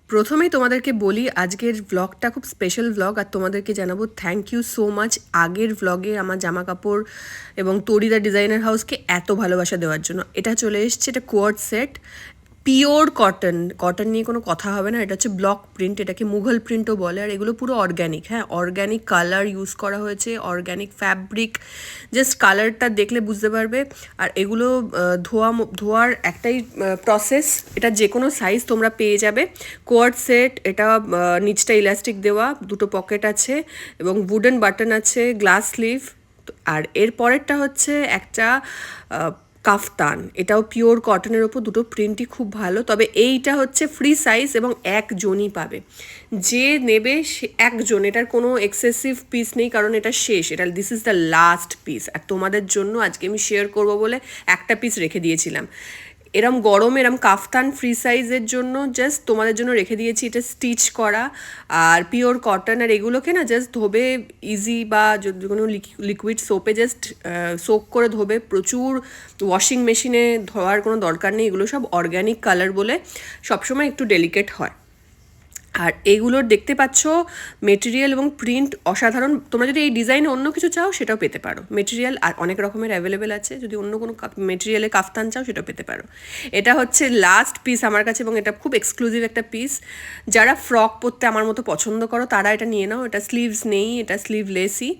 প্রথমেই তোমাদেরকে বলি আজকের ব্লগটা খুব স্পেশাল ব্লগ, আর তোমাদেরকে জানাবো থ্যাংক ইউ সো মাচ আগের ব্লগে আমার জামা কাপড় এবং তরিদা ডিজাইনার হাউসকে এত ভালোবাসা দেওয়ার জন্য। এটা চলে এসছে, এটা কোয়ার্ড সেট, পিওর কটন। কটন নিয়ে কোনো কথা হবে না। এটা হচ্ছে ব্লক প্রিন্ট, এটাকে মুঘল প্রিন্টও বলে। আর এগুলো পুরো অর্গ্যানিক, হ্যাঁ, অর্গ্যানিক কালার ইউজ করা হয়েছে, অর্গ্যানিক ফ্যাব্রিক। জাস্ট কালারটা দেখলে বুঝতে পারবে। আর এগুলো ধোয়ার একটাই প্রসেস, এটা যে কোনো সাইজ তোমরা পেয়ে যাবে। কোয়ার্ড সেট, এটা নিচটা ইলাস্টিক দেওয়া, দুটো পকেট আছে এবং উডেন বাটন আছে, গ্লাস স্লিভ। আর এর পরেরটা হচ্ছে একটা কাফতান, এটাও পিওর কটনের ওপর, দুটো প্রিন্টই খুব ভালো। তবে এইটা হচ্ছে ফ্রি সাইজ এবং একজনই পাবে, যে নেবে সে একজন। এটার কোনো এক্সেসিভ পিস নেই, কারণ এটা শেষ, এটা this is the last piece. আর তোমাদের জন্য আজকে আমি শেয়ার করব বলে একটা পিস রেখে দিয়েছিলাম। এরম গরম এরম কাফতান ফ্রি সাইজের জন্য জাস্ট তোমাদের জন্য রেখে দিয়েছি। এটা স্টিচ করা আর পিওর কটন। আর এগুলোকে না জাস্ট ধোবে ইজি, বা যদি কোনো লিকুইড সোপে জাস্ট সোক করে ধোবে, প্রচুর ওয়াশিং মেশিনে ধোয়ার কোনো দরকার নেই। এগুলো সব অর্গ্যানিক কালার বলে সবসময় একটু ডেলিকেট হয়। আর এইগুলোর দেখতে পাচ্ছ মেটেরিয়াল এবং প্রিন্ট অসাধারণ। তোমরা যদি এই ডিজাইনে অন্য কিছু চাও সেটাও পেতে পারো। মেটেরিয়াল আর অনেক রকমের অ্যাভেলেবেল আছে, যদি অন্য কোনো মেটেরিয়ালে কাফতান চাও সেটাও পেতে পারো। এটা হচ্ছে লাস্ট পিস আমার কাছে, এবং এটা খুব এক্সক্লুসিভ একটা পিস। যারা ফ্রক পরতে আমার মতো পছন্দ করো তারা এটা নিয়ে নাও। এটা স্লিভস নেই, এটা স্লিভলেসই।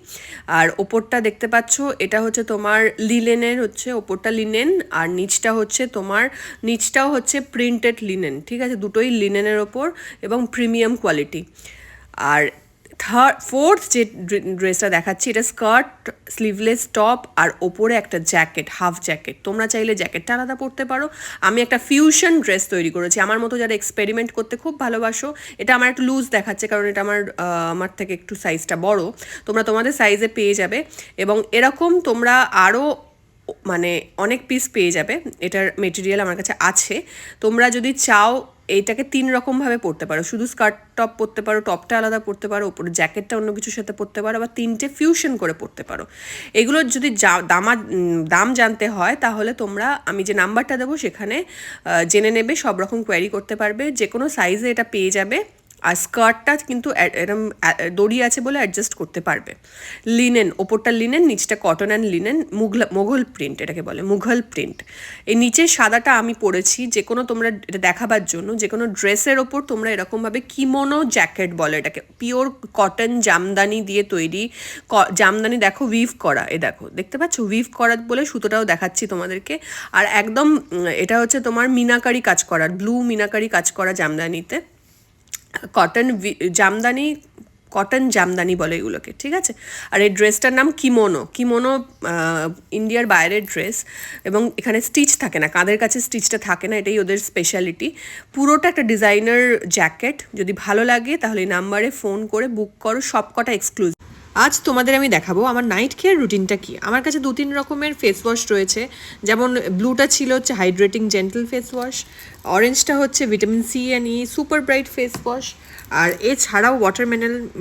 আর ওপরটা দেখতে পাচ্ছ, এটা হচ্ছে তোমার লিনেনের, হচ্ছে ওপরটা লিনেন আর নিচটা হচ্ছে তোমার, নিচটাও হচ্ছে প্রিন্টেড লিনেন, ঠিক আছে, দুটোই লিনেনের ওপর এবং প্রিমিয়াম কোয়ালিটি। আর ফোর্থ যে ড্রেসটা দেখাচ্ছি, এটা স্কার্ট, স্লিভলেস টপ আর ওপরে একটা জ্যাকেট, হাফ জ্যাকেট। তোমরা চাইলে জ্যাকেটটা আলাদা পরতে পারো। আমি একটা ফিউশন ড্রেস তৈরি করেছি আমার মতো, যারা এক্সপেরিমেন্ট করতে খুব ভালোবাসো। এটা আমার একটু লুজ দেখাচ্ছে কারণ এটা আমার থেকে একটু সাইজটা বড়। তোমরা তোমাদের সাইজে পেয়ে যাবে, এবং এরকম তোমরা আরও মানে অনেক পিস পেয়ে যাবে। এটার মেটেরিয়াল আমার কাছে আছে। তোমরা যদি চাও এইটাকে 3 রকমভাবে পরতে পারো। শুধু স্কার্ট টপ পরতে পারো, টপটা আলাদা পরতে পারো, ওপরে জ্যাকেটটা অন্য কিছুর সাথে পরতে পারো, বা 3টে ফিউশন করে পরতে পারো। এগুলোর যদি দাম জানতে হয় তাহলে তোমরা আমি যে নাম্বারটা দেবো সেখানে জেনে নেবে, সব রকম কোয়ারি করতে পারবে। যে কোনো সাইজে এটা পেয়ে যাবে। আর স্কার্টটা কিন্তু এরম দড়ি আছে বলে অ্যাডজাস্ট করতে পারবে। লিনেন, ওপরটা লিনেন, নিচটা cotton and linen, Mughal print এটাকে বলে, মুঘল প্রিন্ট। এই নিচের সাদাটা আমি পরেছি যে কোনো, তোমরা এটা দেখাবার জন্য, যে কোনো ড্রেসের ওপর তোমরা এরকমভাবে কিমোনো জ্যাকেট বলে এটাকে, পিওর কটন জামদানি দিয়ে তৈরি। জামদানি দেখো উইভ করা, এ দেখো, দেখতে পাচ্ছ উইভ করা বলে সুতোটাও দেখাচ্ছি তোমাদেরকে। আর একদম এটা হচ্ছে তোমার মিনাকারি কাজ করা, ব্লু মিনাকারি কাজ করা জামদানিতে। কটন জামদানি, কটন জামদানি বলে এগুলোকে, ঠিক আছে। আর এই ড্রেসটার নাম কিমোনো। কিমোনো ইন্ডিয়ার বাইরের ড্রেস, এবং এখানে স্টিচ থাকে না, কাঁধের কাছে স্টিচটা থাকে না, এটাই ওদের স্পেশালিটি। পুরোটা একটা ডিজাইনার জ্যাকেট। যদি ভালো লাগে তাহলে এই নাম্বারে ফোন করে বুক করো, সব কটা এক্সক্লুসিভ। আজ তোমাদের আমি দেখাবো আমার নাইট কেয়ার রুটিনটা কি। আমার কাছে 2-3 রকমের ফেস ওয়াশ রয়েছে। যেমন ব্লুটা ছিল হচ্ছে হাইড্রেটিং জেন্টল ফেস ওয়াশ, অরেঞ্জটা হচ্ছে vitamin C and E super bright face wash, আর এছাড়াও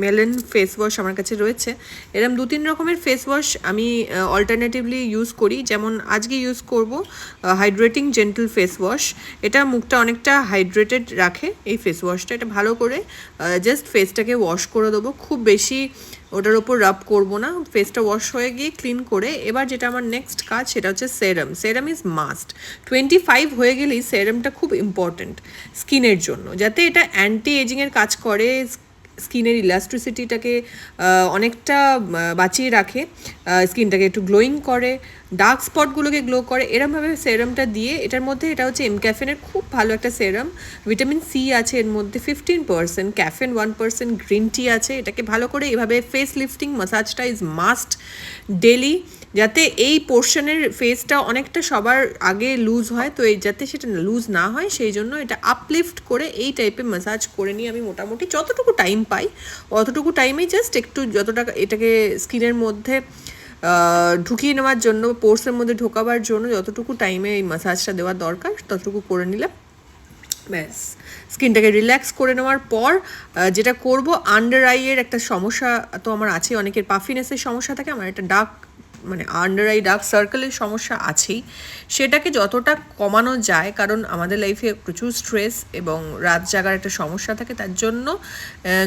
মেলন ফেস ওয়াশ আমার কাছে রয়েছে। এরকম 2-3 রকমের ফেস ওয়াশ আমি অল্টারনেটিভলি ইউজ করি। যেমন আজকে ইউজ করব হাইড্রেটিং জেন্টল ফেস ওয়াশ। এটা মুখটা অনেকটা হাইড্রেটেড রাখে এই ফেস ওয়াশটা। এটা ভালো করে জাস্ট ফেসটাকে ওয়াশ করে দেবো, খুব বেশি ওটার ওপর রাব করবো না। ফেসটা ওয়াশ হয়ে গিয়ে ক্লিন করে এবার যেটা আমার নেক্সট কাজ সেটা হচ্ছে সেরাম। সেরাম ইজ মাস্ট। 25 হয়ে গেলেই সেরামটা খুব ইম্পর্ট্যান্ট স্কিনের জন্য, যাতে এটা অ্যান্টি এজিংয়ের কাজ করে, স্কিনের ইলাস্ট্রিসিটিটাকে অনেকটা বাঁচিয়ে রাখে, স্কিনটাকে একটু গ্লোয়িং করে, ডার্ক স্পটগুলোকে গ্লো করে। এরমভাবে সেরামটা দিয়ে, এটার মধ্যে এটা হচ্ছে ক্যাফেনের খুব ভালো একটা সেরাম, ভিটামিন সি আছে এর মধ্যে 15%, ক্যাফেন 1%, গ্রিন টি আছে। এটাকে ভালো করে এভাবে ফেস লিফটিং মাসাজটা ইজ মাস্ট ডেলি, যাতে এই পোর্শনের ফেসটা অনেকটা সবার আগে লুজ হয়, তো এই যাতে সেটা লুজ না হয় সেই জন্য এটা আপলিফট করে এই টাইপের ম্যাসাজ করে নিই আমি। মোটামুটি যতটুকু টাইম পাই অতটুকু টাইমেই জাস্ট একটু যতটা এটাকে স্কিনের মধ্যে ঢুকিয়ে নেওয়ার জন্য, পোর্সের মধ্যে ঢোকাবার জন্য যতটুকু টাইমে এই ম্যাসাজটা দেওয়ার দরকার ততটুকু করে নিলাম, ব্যাস। স্কিনটাকে রিল্যাক্স করে নেওয়ার পর যেটা করব, আন্ডার আইয়ের একটা সমস্যা তো আমার আছে, অনেকের পাফিনেসের সমস্যা থাকে, আমার একটা ডার্ক মানে আন্ডার আই ডার্ক সার্কেলের সমস্যা আছেই, সেটাকে যতটা কমানো যায়, কারণ আমাদের লাইফে প্রচুর স্ট্রেস এবং রাত জাগার একটা সমস্যা থাকে, তার জন্য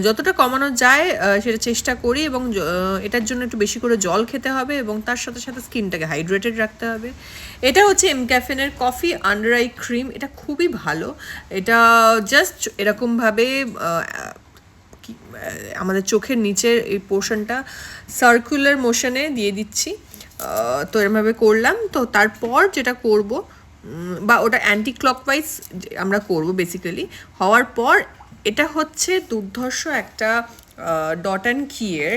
যতটা কমানো যায় সেটা চেষ্টা করি। এবং এটার জন্য একটু বেশি করে জল খেতে হবে এবং তার সাথে সাথে স্কিনটাকে হাইড্রেটেড রাখতে হবে। এটা হচ্ছে এমক্যাফিনের কফি আন্ডার আই ক্রিম। এটা খুবই ভালো। এটা জাস্ট এরকমভাবে আমাদের চোখের নিচের এই পোর্শনটা সার্কুলার মোশনে দিয়ে দিচ্ছি। তো এরমভাবে করলাম। তো তারপর যেটা করব, বা ওটা অ্যান্টি ক্লকওয়াইজ আমরা করব বেসিক্যালি। হওয়ার পর এটা হচ্ছে দুর্ধর্ষ একটা ডট অ্যান্ড কিয়ের,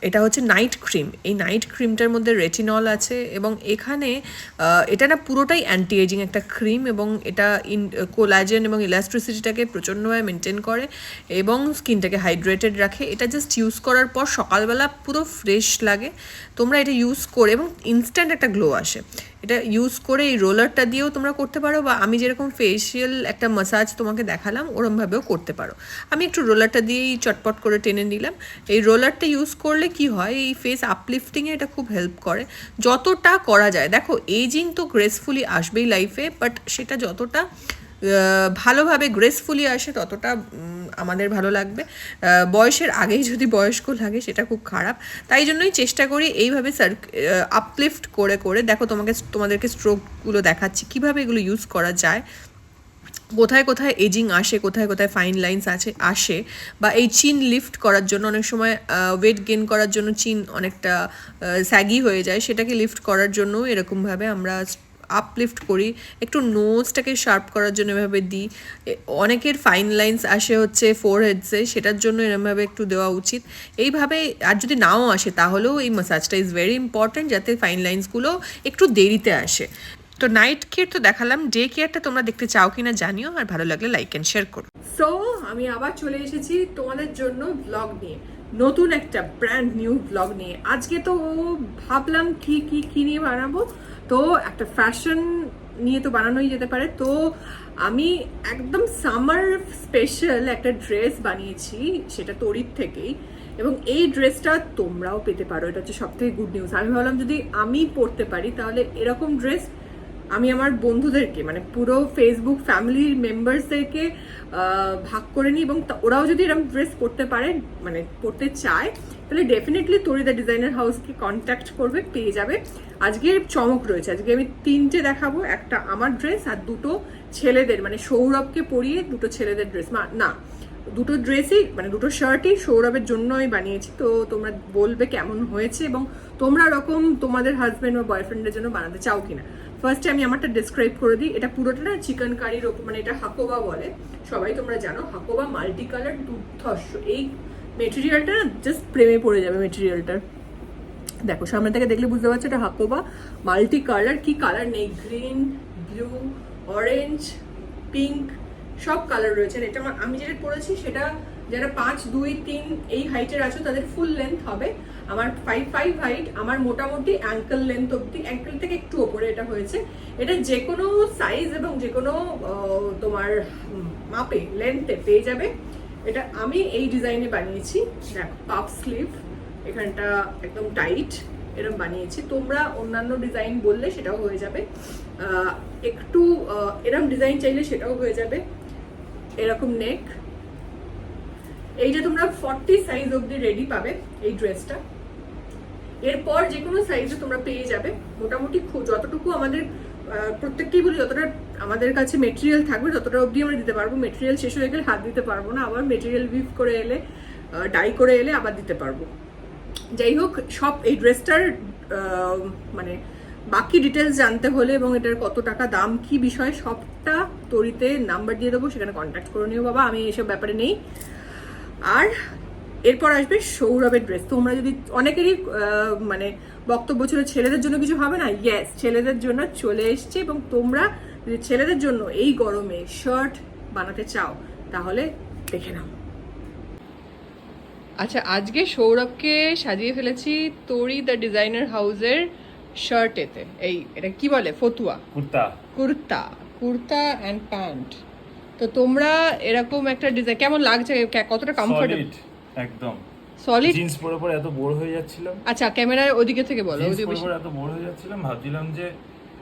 এটা হচ্ছে নাইট ক্রিম। এই নাইট ক্রিমটার মধ্যে রেটিনল আছে এবং এখানে এটা না পুরোটাই অ্যান্টি এজিং একটা ক্রিম, এবং এটা কোলাজেন এবং ইলাস্ট্রিসিটিটাকে প্রচণ্ডভাবে মেনটেন করে এবং স্কিনটাকে হাইড্রেটেড রাখে। এটা জাস্ট ইউজ করার পর সকালবেলা পুরো ফ্রেশ লাগে। তোমরা এটা ইউজ করে, এবং ইনস্ট্যান্ট একটা গ্লো আসে। এটা ইউজ করে এই রোলারটা দিয়েও তোমরা করতে পারো, বা আমি যেরকম ফেসিয়াল একটা মাসাজ তোমাকে দেখালাম ওরমভাবেও করতে পারো। আমি একটু রোলারটা দিয়েই চটপট করে টেনে নিলাম। এই রোলারটা ইউজ করলে কি হয়, এই ফেস আপলিফটিংয়ে এটা খুব হেল্প করে যতটা করা যায়। দেখো এজিং তো গ্রেসফুলি আসবেই লাইফে, বাট সেটা যতটা ভালোভাবে গ্রেসফুলি আসে ততটা আমাদের ভালো লাগবে। বয়সের আগেই যদি বয়স্ক লাগে সেটা খুব খারাপ। তাই জন্যই চেষ্টা করি এইভাবে আপলিফট করে করে। দেখো তোমাদেরকে স্ট্রোকগুলো দেখাচ্ছি কীভাবে এগুলো ইউজ করা যায়, কোথায় কোথায় এজিং আসে, কোথায় কোথায় ফাইন লাইন্স আসে, বা এই চিন লিফট করার জন্য অনেক সময় ওয়েট গেন করার জন্য চিন অনেকটা স্যাগি হয়ে যায়, সেটাকে লিফট করার জন্য এরকমভাবে আমরা আপলিফট করি। একটু নোজটাকে শার্প করার জন্য এভাবে দিই। অনেকের ফাইন লাইন্স আসে হচ্ছে ফোরহেডসে, সেটার জন্য এরমভাবে একটু দেওয়া উচিত। এইভাবে, আর যদি নাও আসে তাহলেও এই ম্যাসাজটা ইজ ভেরি ইম্পর্ট্যান্ট, যাতে ফাইন লাইন্সগুলো একটু দেরিতে আসে। তো নাইট কেয়ার তো দেখালাম, ডে কেয়ারটা তোমরা দেখতে চাও কিনা জানিও, আর ভালো লাগলে লাইক অ্যান্ড শেয়ার করো। সো আমি আবার চলে এসেছি তোমাদের জন্য ব্লগ নিয়ে, নতুন একটা ব্র্যান্ড নিউ ব্লগ নিয়ে। আজকে তো ভাবলাম কি নিয়ে বানাবো, তো একটা ফ্যাশন নিয়ে তো বানানোই যেতে পারে। তো আমি একদম সামার স্পেশাল একটা ড্রেস বানিয়েছি, সেটা তড়িৎ থেকেই, এবং এই ড্রেসটা তোমরাও পেতে পারো। এটা হচ্ছে সবথেকে গুড নিউজ। আমি ভাবলাম যদি আমি পরতে পারি তাহলে এরকম ড্রেস আমি আমার বন্ধুদেরকে, মানে পুরো ফেসবুক ফ্যামিলির মেম্বার্সদেরকে ভাগ করে নিই, এবং ওরাও যদি এরকম ড্রেস পরতে পারে, মানে পরতে চায়, তাহলে ডেফিনেটলি তরিদা ডিজাইনার হাউসকে কন্ট্যাক্ট করবে, পেয়ে যাবে। আজকে চমক রয়েছে, আজকে আমি 3টে দেখাবো, একটা আমার ড্রেস আর 2টো ছেলেদের, মানে সৌরভকে পরিয়ে 2টো ছেলেদের ড্রেস, না 2টো ড্রেসই, মানে 2টো শার্টই সৌরভের জন্য আমি বানিয়েছি। তো তোমরা বলবে কেমন হয়েছে, এবং তোমরা এরকম তোমাদের হাজব্যান্ড বা বয়ফ্রেন্ডের জন্য বানাতে চাও কিনা। ফার্স্টে আমি আমারটা ডিসক্রাইব করে দিই। এটা পুরোটা না চিকেন কারির ওপর, মানে এটা হাকোবা বলে, সবাই তোমরা জানো হাকোবা মাল্টি কালার দুর্ধর্ষ। এই মেটেরিয়ালটা না জাস্ট প্রেমে পড়ে যাবে মেটেরিয়ালটার। দেখো সামনে থেকে দেখলে বুঝতে পারছো এটা হাকোবা মাল্টি কালার। কি কালার নেই, গ্রিন, ব্লু, অরেঞ্জ, পিঙ্ক, সব কালার রয়েছে। এটা আমি যেটা পরেছি সেটা যারা 5, 2, 3 এই হাইটের আছো তাদের ফুল লেন্থ হবে। আমার 5'5" হাইট, আমার মোটামুটি অ্যাঙ্কেল লেন্থ অব্দি, অ্যাঙ্কেল থেকে একটু ওপরে এটা হয়েছে। এটা যে কোনো সাইজ এবং যে কোনো তোমার মাপে লেন্থে পেয়ে যাবে। এটা আমি এই ডিজাইনে বানিয়েছি। দেখো পাফ স্লিভ, এখানটা একদম টাইট, এরকম বানিয়েছি। তোমরা অন্যান্য ডিজাইন বললে সেটাও হয়ে যাবে, একটু এরকম ডিজাইন চাইলে সেটাও হয়ে যাবে। এরকম নেক, এইটা তোমরা 40 সাইজ অবধি রেডি পাবে এই ড্রেসটা। এরপর যে কোনো সাইজে তোমরা পেয়ে যাবে। মোটামুটি যতটুকু আমাদের প্রত্যেককেই বলি, যতটা আমাদের কাছে মেটেরিয়াল থাকবে ততটা অবধি আমরা দিতে পারবো। মেটেরিয়াল শেষ হয়ে গেলে হাত দিতে পারবো না, আবার মেটেরিয়াল উইভ করে এলে, ডাই করে এলে আবার দিতে পারবো। যাই হোক, সব এই ড্রেসটার মানে বাকি ডিটেলস জানতে হলে এবং এটার কত টাকা দাম, কি বিষয়, সবটা তড়িতে নাম্বার দিয়ে দেবো, সেখানে কন্ট্যাক্ট করে নিও বাবা, আমি এসব ব্যাপারে নেই। আর এরপর আসবে সৌরভের ড্রেস। তোমরা যদি, অনেকেরই মানে বক্তব্য ছিল ছেলেদের জন্য কিছু হবে না, ইয়েস ছেলেদের জন্য চলে এসছে। এবং তোমরা যদি ছেলেদের জন্য এই গরমে শার্ট বানাতে চাও তাহলে দেখে নাও। আচ্ছা, আজকে সৌরভকে সাজিয়ে ফেলেছি তরি দ্য ডিজাইনার হাউসের শার্টেতে। এটা কি বলে, ফতুয়া, কুর্তা অ্যান্ড প্যান্ট। তো তোমরা এরকম একটা ডিজাইন কেমন লাগছে, কতটা কমফোর্টেবল? একদম সলিড জিন্স পরে পরে এত বোর হয়ে যাচ্ছিলাম। আচ্ছা ক্যামেরার ওদিকে থেকে বলো, জিন্স ওদিকে পরে বেশি। পরে এত বোর হয়ে যাচ্ছিলাম, ভাবছিলাম যে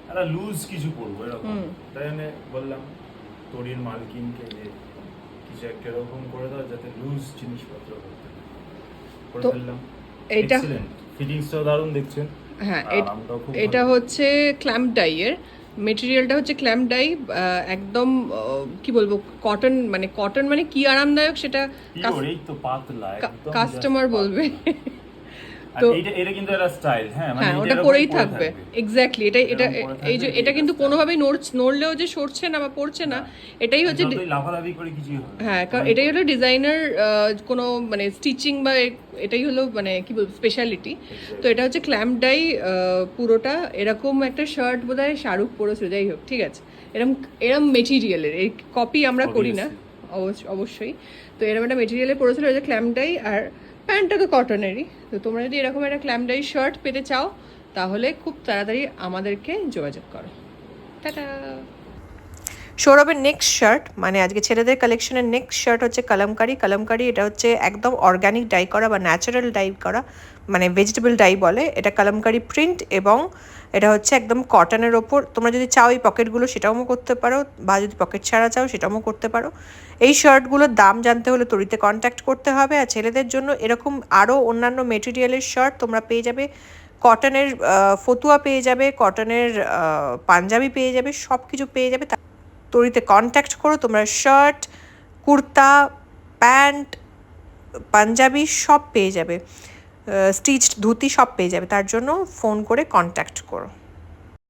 একটা লুজ কিছু পরবো এরকম। তাই জন্য বললাম তোরির মালকিনকে যে কিছু একটা এরকম করে দাও যাতে লুজ জিনিসপত্র করে তো ফেললাম। এইটা এক্সিলেন্ট, ফিটিংসটাও দারুণ দেখছেন। হ্যাঁ, আরামটাও খুব এটা ভালো। হচ্ছে ক্ল্যাম্প ডাইয়ের মেটেরিয়ালটা হচ্ছে ক্ল্যাম্প ডাই, একদম কি বলবো, কটন মানে কি আরামদায়ক সেটা পিওর, এই তো পাতলা একদম কাস্টমার just বলবে। পাতলা। আর তো এটা কিন্তু একটা স্টাইল, হ্যাঁ মানে হ্যাঁ, এটা ওটা এরকমই পরেই পরে থাকবে এক্স্যাক্টলি। এটা এটা এরকম পরে এই যে থাকবে, এটা কিন্তু এটা কোনোভাবেই নড়লেও যে সরছে না বা পড়ছে না, এটাই হচ্ছে যতই লাফালাফি করে কিছুই হবে না। হ্যাঁ, কারণ এটাই হলো ডিজাইনার কোনো মানে স্টিচিং বা এটাই হলো মানে কি বলবো স্পেশালিটি। তো এটা হচ্ছে ক্ল্যাম্প ডাই পুরোটা। এরকম একটা শার্ট বোধহয় শাহরুখ পরেছিল, যাই হোক ঠিক আছে। এরম এরম মেটেরিয়ালের এই কপি আমরা করি না অবশ্যই। তো এরকম একটা মেটেরিয়ালে পরেছিল, এটা ক্ল্যাম্প ডাই, আর প্যান্টটা তো কটনেরই। তো তোমরা যদি এরকম একটা ক্ল্যাম্প ডাই শার্ট পেতে চাও তাহলে খুব তাড়াতাড়ি আমাদেরকে যোগাযোগ করো। টাটা। সৌরভের নেক্সট শার্ট মানে আজকে ছেলেদের কালেকশনের নেক্সট শার্ট হচ্ছে কালামকারি। এটা হচ্ছে একদম অর্গানিক ডাই করা বা ন্যাচারাল ডাই করা, মানে ভেজিটেবল ডাই বলে এটা, কালামকারি প্রিন্ট। এবং এটা হচ্ছে একদম কটনের ওপর। তোমরা যদি চাও এই পকেটগুলো সেটাও করতে পারো, বা যদি পকেট ছাড়া চাও সেটাও করতে পারো। এই শার্টগুলোর দাম জানতে হলে তরিতে কন্ট্যাক্ট করতে হবে। আর ছেলেদের জন্য এরকম আরও অন্যান্য মেটেরিয়ালের শার্ট তোমরা পেয়ে যাবে, কটনের ফতুয়া পেয়ে যাবে, কটনের পাঞ্জাবি পেয়ে যাবে, সব কিছু পেয়ে যাবে। তরিতে কন্ট্যাক্ট করো, তোমরা শার্ট, কুর্তা, প্যান্ট, পাঞ্জাবি সব পেয়ে যাবে, স্টিচড ধুতি সব পেয়ে যাবে। তার জন্য ফোন করে কন্ট্যাক্ট করো।